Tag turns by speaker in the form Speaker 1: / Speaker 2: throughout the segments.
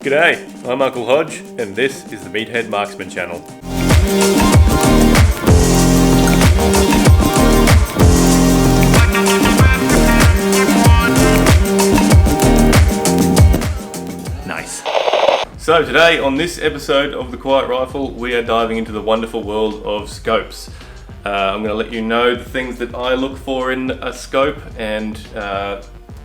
Speaker 1: G'day, I'm Uncle Hodge, and this is the Meathead Marksman channel. Nice. So today, on this episode of The Quiet Rifle, we are diving into the wonderful world of scopes. I'm going to let you know the things that I look for in a scope, and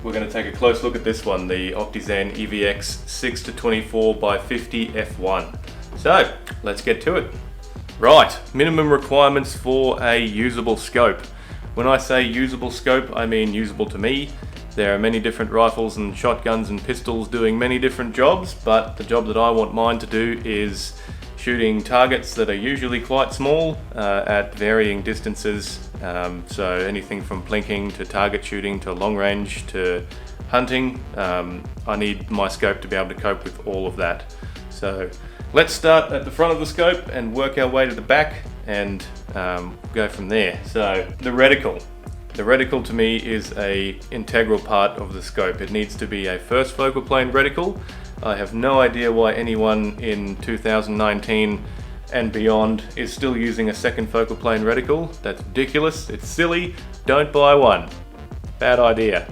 Speaker 1: we're going to take a close look at this one, the Optisan EVX 6-24x50 f1. So, let's get to it. Right, minimum requirements for a usable scope. When I say usable scope, I mean usable to me. There are many different rifles and shotguns and pistols doing many different jobs, but the job that I want mine to do is shooting targets that are usually quite small at varying distances. So anything from plinking to target shooting to long range to hunting. I need my scope to be able to cope with all of that. So let's start at the front of the scope and work our way to the back and go from there. So the reticle. The reticle to me is an integral part of the scope. It needs to be a first focal plane reticle. I have no idea why anyone in 2019 and beyond is still using a second focal plane reticle. That's ridiculous, it's silly, don't buy one. Bad idea.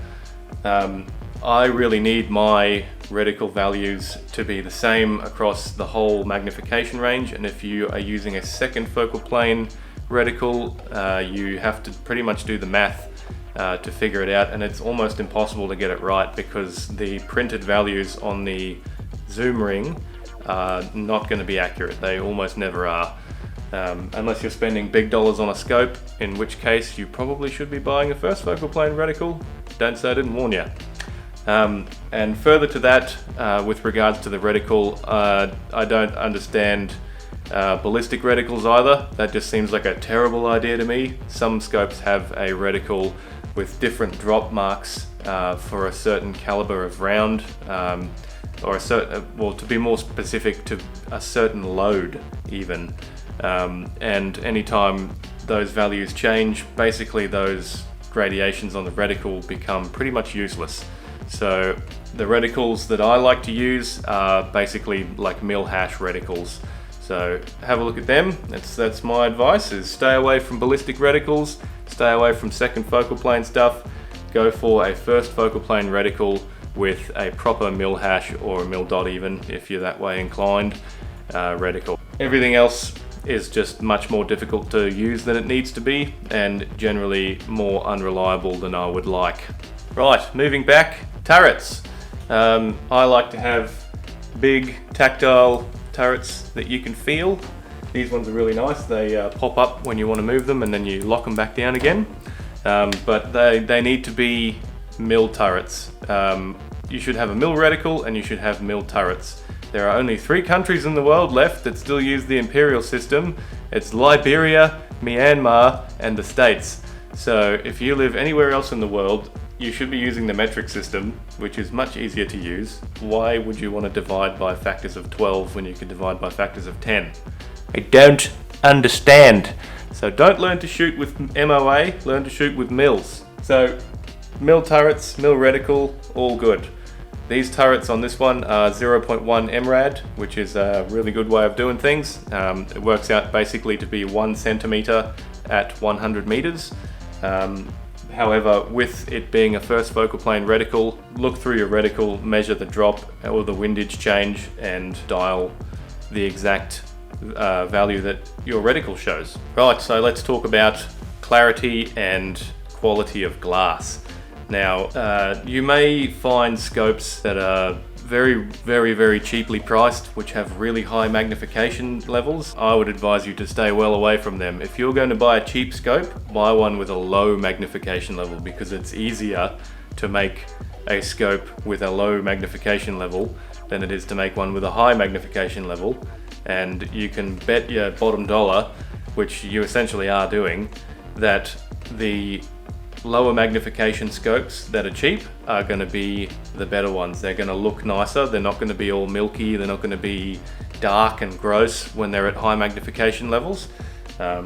Speaker 1: I really need my reticle values to be the same across the whole magnification range, and if you are using a second focal plane reticle, you have to pretty much do the math to figure it out, and it's almost impossible to get it right because the printed values on the zoom ring are not going to be accurate. They almost never are, unless you're spending big dollars on a scope, in which case you probably should be buying a first focal plane reticle. Don't say I didn't warn you. And further to that, with regards to the reticle, I don't understand ballistic reticles either. That just seems like a terrible idea to me. Some scopes have a reticle with different drop marks for a certain caliber of round, or a certain, well, to be more specific, to a certain load even. And anytime those values change, basically those gradations on the reticle become pretty much useless. So the reticles that I like to use are basically like mil hash reticles. So have a look at them. That's my advice, is stay away from ballistic reticles, stay away from second focal plane stuff, go for a first focal plane reticle with a proper mil hash or a mil dot even, if you're that way inclined, reticle. Everything else is just much more difficult to use than it needs to be, and generally more unreliable than I would like. Right, moving back, turrets. I like to have big tactile turrets that you can feel. These ones are really nice. They pop up when you want to move them and then you lock them back down again. But they need to be mil turrets. You should have a mil reticle and you should have mil turrets. There are only 3 countries in the world left that still use the imperial system. It's Liberia, Myanmar, and the States. So if you live anywhere else in the world, you should be using the metric system, which is much easier to use. Why would you want to divide by factors of 12 when you can divide by factors of 10? I don't understand. So don't learn to shoot with MOA, learn to shoot with mils. So mil turrets, mil reticle, all good. These turrets on this one are 0.1 MRAD, which is a really good way of doing things. It works out basically to be 1 centimeter at 100 meters. However, with it being a first focal plane reticle, look through your reticle, measure the drop or the windage change, and dial the exact value that your reticle shows. Right, so let's talk about clarity and quality of glass. Now, you may find scopes that are very cheaply priced, which have really high magnification levels. I would advise you to stay well away from them. If you're going to buy a cheap scope, buy one with a low magnification level, because it's easier to make a scope with a low magnification level than it is to make one with a high magnification level. And you can bet your bottom dollar, which you essentially are doing, that the lower magnification scopes that are cheap are going to be the better ones. They're going to look nicer, they're not going to be all milky, they're not going to be dark and gross when they're at high magnification levels.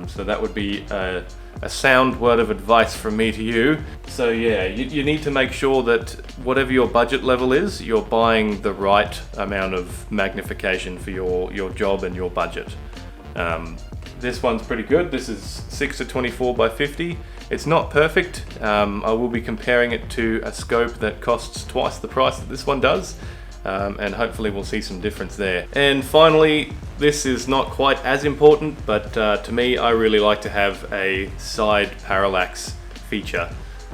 Speaker 1: So that would be a sound word of advice from me to you. So yeah, you need to make sure that whatever your budget level is, you're buying the right amount of magnification for your job and your budget. This one's pretty good. This is 6 to 24 by 50. It's not perfect. I will be comparing it to a scope that costs twice the price that this one does. And hopefully we'll see some difference there. And finally, this is not quite as important, but to me, I really like to have a side parallax feature.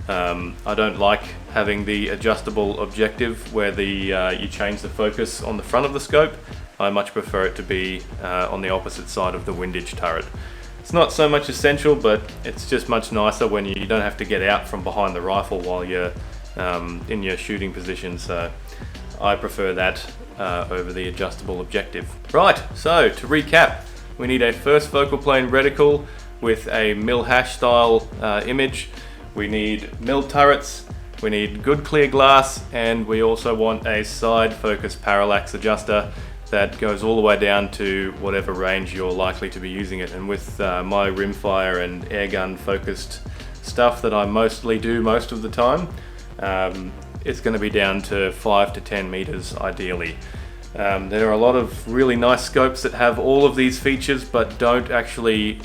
Speaker 1: I don't like having the adjustable objective where you change the focus on the front of the scope. I much prefer it to be on the opposite side of the windage turret. It's not so much essential, but it's just much nicer when you don't have to get out from behind the rifle while you're in your shooting position. So I prefer that over the adjustable objective. Right, so to recap, we need a first focal plane reticle with a mil-hash style image. We need milled turrets, we need good clear glass, and we also want a side focus parallax adjuster that goes all the way down to whatever range you're likely to be using it. And with my rimfire and airgun focused stuff that I mostly do most of the time, it's going to be down to 5 to 10 meters ideally. There are a lot of really nice scopes that have all of these features but don't actually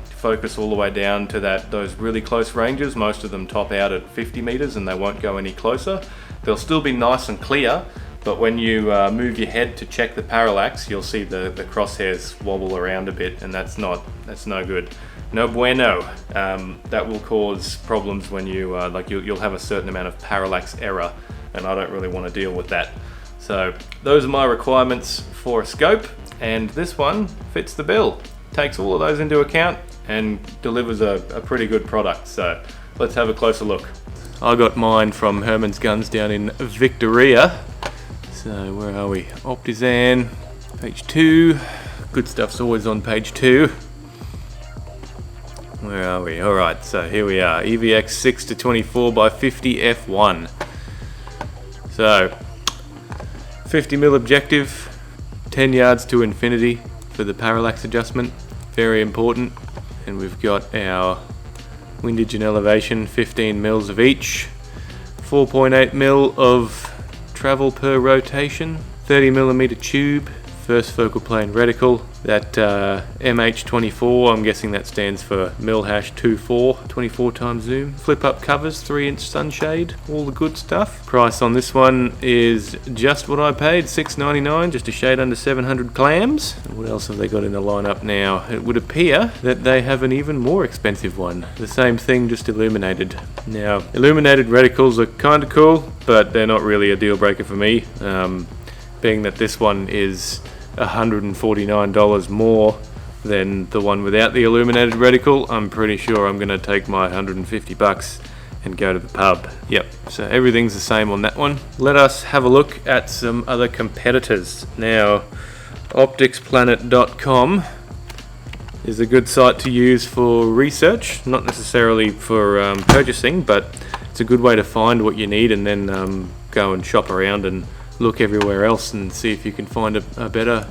Speaker 1: focus all the way down to those really close ranges. Most of them top out at 50 meters and they won't go any closer. They'll still be nice and clear, but when you move your head to check the parallax, you'll see the crosshairs wobble around a bit, and that's no good. No bueno. That will cause problems when you'll have a certain amount of parallax error, and I don't really want to deal with that. So those are my requirements for a scope, and this one fits the bill. Takes all of those into account and delivers a pretty good product. So let's have a closer look. I got mine from Herman's Guns down in Victoria. So where are we? Optisan, page 2. Good stuff's always on page 2. Where are we? Alright, so here we are. EVX 6 to 24 by 50 F1. So 50mm objective, 10 yards to infinity for the parallax adjustment. Very important. And we've got our windage and elevation, 15 mils of each. 4.8 mil of travel per rotation, 30mm tube, first focal plane reticle, that MH24, I'm guessing that stands for mil-hash 24, 24 times zoom, flip up covers, 3-inch sunshade, all the good stuff. Price on this one is just what I paid, $6.99, just a shade under 700 clams. What else have they got in the lineup now? It would appear that they have an even more expensive one, the same thing, just illuminated. Now, illuminated reticles are kind of cool, but they're not really a deal breaker for me, being that this one is $149 more than the one without the illuminated reticle. I'm pretty sure I'm going to take my $150 and go to the pub. Yep, so everything's the same on that one. Let us have a look at some other competitors. Now, opticsplanet.com is a good site to use for research, not necessarily for purchasing, but it's a good way to find what you need and then go and shop around and look everywhere else and see if you can find a better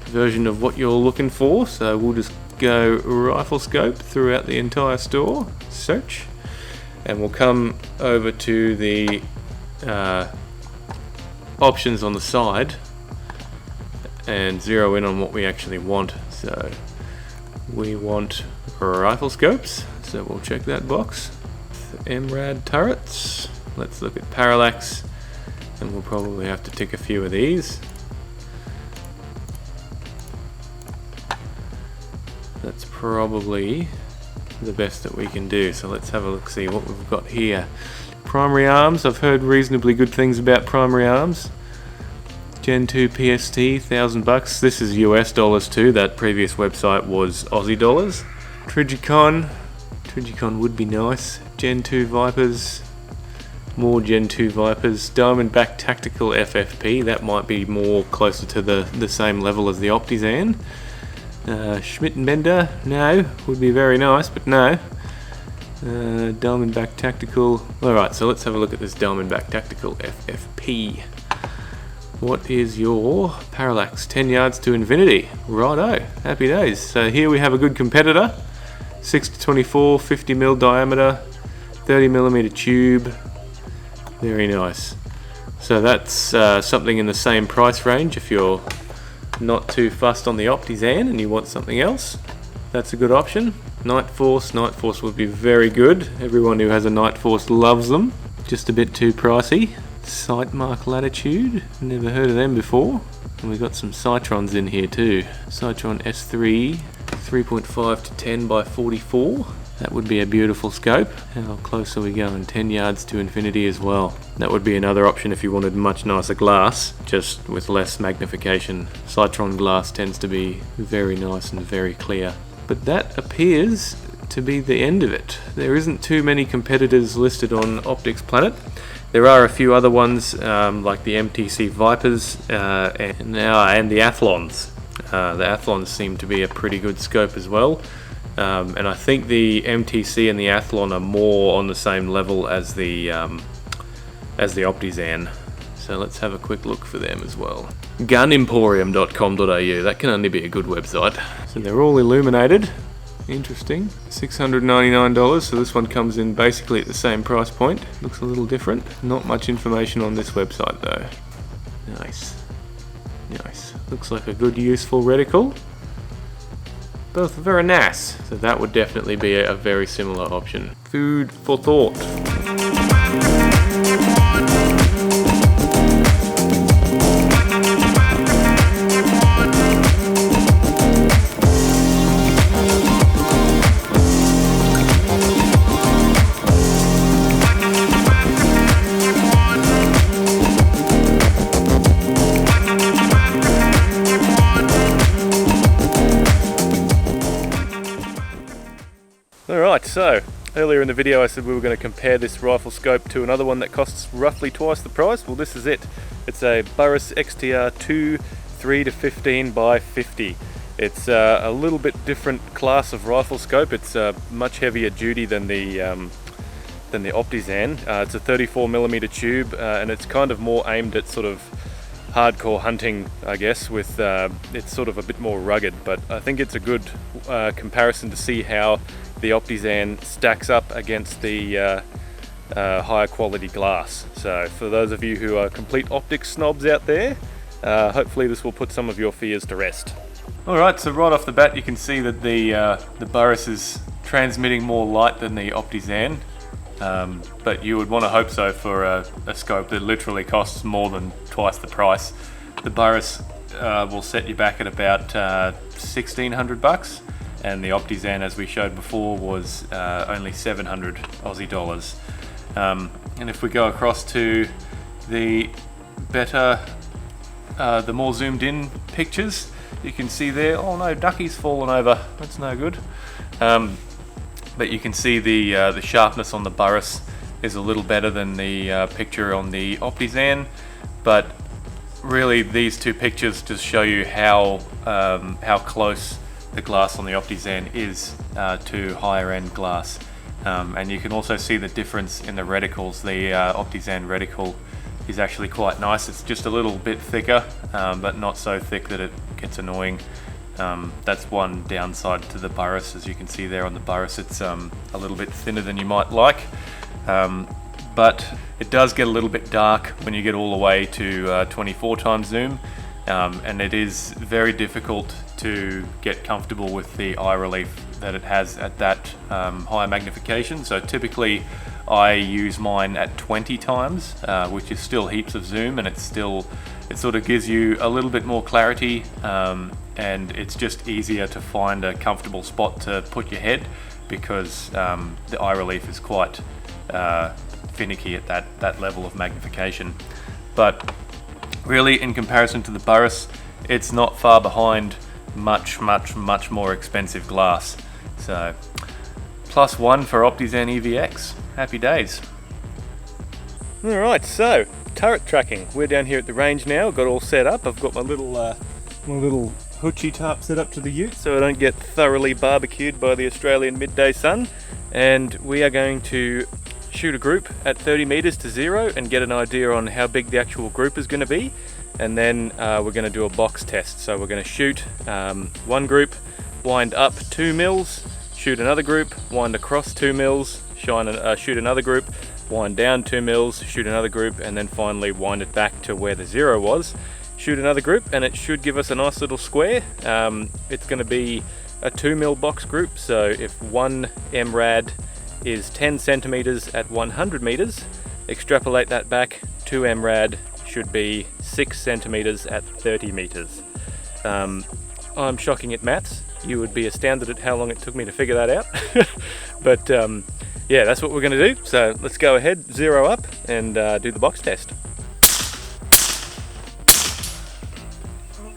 Speaker 1: version of what you're looking for. So we'll just go rifle scope throughout the entire store, search, and we'll come over to the options on the side and zero in on what we actually want. So we want rifle scopes, so we'll check that box. MRAD turrets, let's look at parallax, and we'll probably have to tick a few of these. That's probably the best that we can do. So let's have a look, see what we've got here. Primary arms, I've heard reasonably good things about primary arms. Gen 2 PST, $1,000. This is US dollars too, that previous website was Aussie dollars. Trigicon would be nice. Gen 2 Vipers, more Gen 2 Vipers. Diamondback Tactical FFP, that might be more closer to the same level as the Optisan. Schmidt and Bender, no, would be very nice, but no. Diamondback Tactical. Alright, so let's have a look at this Diamondback Tactical FFP. what is your parallax? 10 yards to infinity. Righto, happy days. So here we have a good competitor. 6 to 24, 50mm diameter, 30mm tube. Very nice. So that's something in the same price range if you're not too fussed on the Optisan and you want something else. That's a good option. Night Force would be very good. Everyone who has a Night Force loves them. Just a bit too pricey. Sight Mark Latitude, never heard of them before. And we've got some Citrons in here too. Citron S3, 3.5 to 10 by 44. That would be a beautiful scope. How close are we going? 10 yards to infinity as well. That would be another option if you wanted much nicer glass, just with less magnification. Citron glass tends to be very nice and very clear. But that appears to be the end of it. There isn't too many competitors listed on Optics Planet. There are a few other ones like the MTC Vipers and the Athlons. The Athlons seem to be a pretty good scope as well. And I think the MTC and the Athlon are more on the same level as the Optisan. So let's have a quick look for them as well. Gunemporium.com.au, that can only be a good website. So they're all illuminated. Interesting. $699, so this one comes in basically at the same price point. Looks a little different. Not much information on this website though. Nice. Nice. Looks like a good useful reticle. Both are very nice. So that would definitely be a very similar option. Food for thought. Alright, so earlier in the video I said we were going to compare this rifle scope to another one that costs roughly twice the price. Well, this is it. It's a Burris XTR2 3 to 15 by 50. It's a little bit different class of rifle scope. It's much heavier duty than the Optisan. It's a 34mm tube and it's kind of more aimed at sort of hardcore hunting, I guess, with it's sort of a bit more rugged, but I think it's a good comparison to see how the Optisan stacks up against the higher quality glass. So for those of you who are complete optics snobs out there, hopefully this will put some of your fears to rest. Alright, so right off the bat you can see that the Burris is transmitting more light than the Optisan, but you would want to hope so for a scope that literally costs more than twice the price. The Burris will set you back at about $1,600, and the Optisan, as we showed before, was only 700 Aussie dollars. And if we go across to the better, the more zoomed in pictures, you can see there, oh no, ducky's fallen over, that's no good. But you can see the sharpness on the Burris is a little better than the picture on the Optisan, but really these two pictures just show you how close the glass on the Optisan is to higher end glass. And you can also see the difference in the reticles. The Optisan reticle is actually quite nice. It's just a little bit thicker, but not so thick that it gets annoying. That's one downside to the Burris. As you can see there on the Burris, it's a little bit thinner than you might like, but it does get a little bit dark when you get all the way to 24 times zoom, and it is very difficult to get comfortable with the eye relief that it has at that higher magnification. So typically I use mine at 20 times, which is still heaps of zoom, and it sort of gives you a little bit more clarity, and it's just easier to find a comfortable spot to put your head, because the eye relief is quite finicky at that level of magnification. But really, in comparison to the Burris, it's not far behind much more expensive glass. So +1 for Optisan EVX. Happy days. Alright, so turret tracking. We're down here at the range now, got all set up. I've got my little hoochie tarp set up to the ute so I don't get thoroughly barbecued by the Australian midday sun, and we are going to shoot a group at 30 meters to 0 and get an idea on how big the actual group is going to be. and then we're going to do a box test. So we're going to shoot one group, wind up 2 mils, shoot another group, wind across 2 mils, shoot another group, wind down 2 mils, shoot another group, and then finally wind it back to where the 0 was, shoot another group, and it should give us a nice little square. It's going to be a 2 mil box group, so if 1 MRAD is 10 centimeters at 100 meters, extrapolate that back, 2 MRAD should be 6 centimeters at 30 meters. I'm shocking at maths. You would be astounded at how long it took me to figure that out. But yeah, that's what we're going to do. So let's go ahead, 0 up, and do the box test.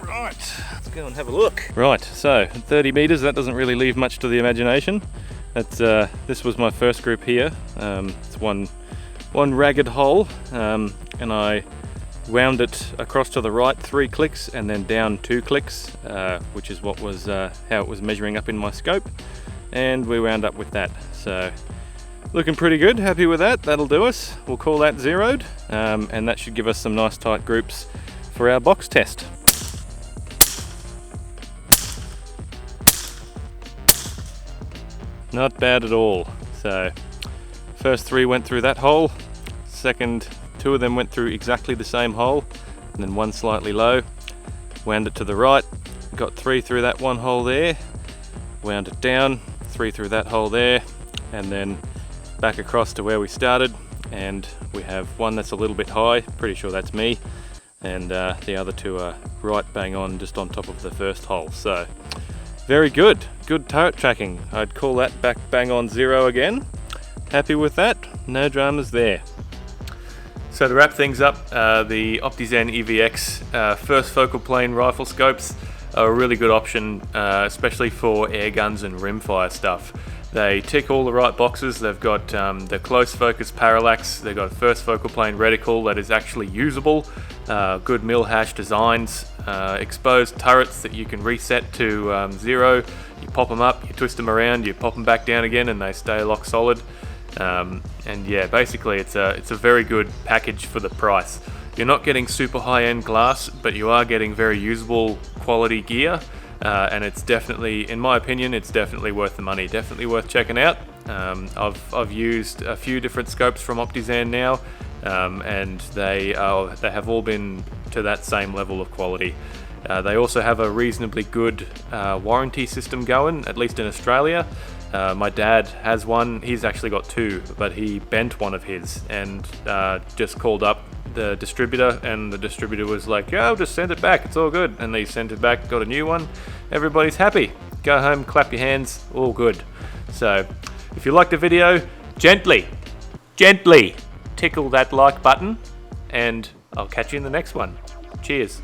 Speaker 1: Right, let's go and have a look. Right, so 30 meters, that doesn't really leave much to the imagination. That's this was my first group here. It's one ragged hole, and I wound it across to the right 3 clicks and then down 2 clicks, which is what was how it was measuring up in my scope, and we wound up with that. So looking pretty good, happy with that. That'll do us. We'll call that 0'd, and that should give us some nice tight groups for our box test. Not bad at all. So first 3 went through that hole, second 2 of them went through exactly the same hole, and then 1 slightly low, wound it to the right, got 3 through that 1 hole there, wound it down, 3 through that hole there, and then back across to where we started, and we have 1 that's a little bit high, pretty sure that's me, and the other 2 are right bang on just on top of the first hole. So very good turret tracking. I'd call that back bang on 0 again. Happy with that, no dramas there. So to wrap things up, the Optisan EVX first focal plane rifle scopes are a really good option, especially for air guns and rimfire stuff. They tick all the right boxes. They've got the close focus parallax, they've got a first focal plane reticle that is actually usable, good mill hash designs, exposed turrets that you can reset to 0. You pop them up, you twist them around, you pop them back down again, and they stay lock solid. And yeah, basically it's a very good package for the price. You're not getting super high-end glass, but you are getting very usable quality gear, and it's definitely, in my opinion, it's definitely worth the money, definitely worth checking out. I've used a few different scopes from Optisan now, and they have all been to that same level of quality. They also have a reasonably good warranty system going, at least in Australia. My dad has one. He's actually got 2, but he bent one of his and just called up the distributor, and the distributor was like, yeah, I'll just send it back, it's all good. And they sent it back, got a new one. Everybody's happy. Go home, clap your hands, all good. So if you liked the video, gently tickle that like button, and I'll catch you in the next one. Cheers.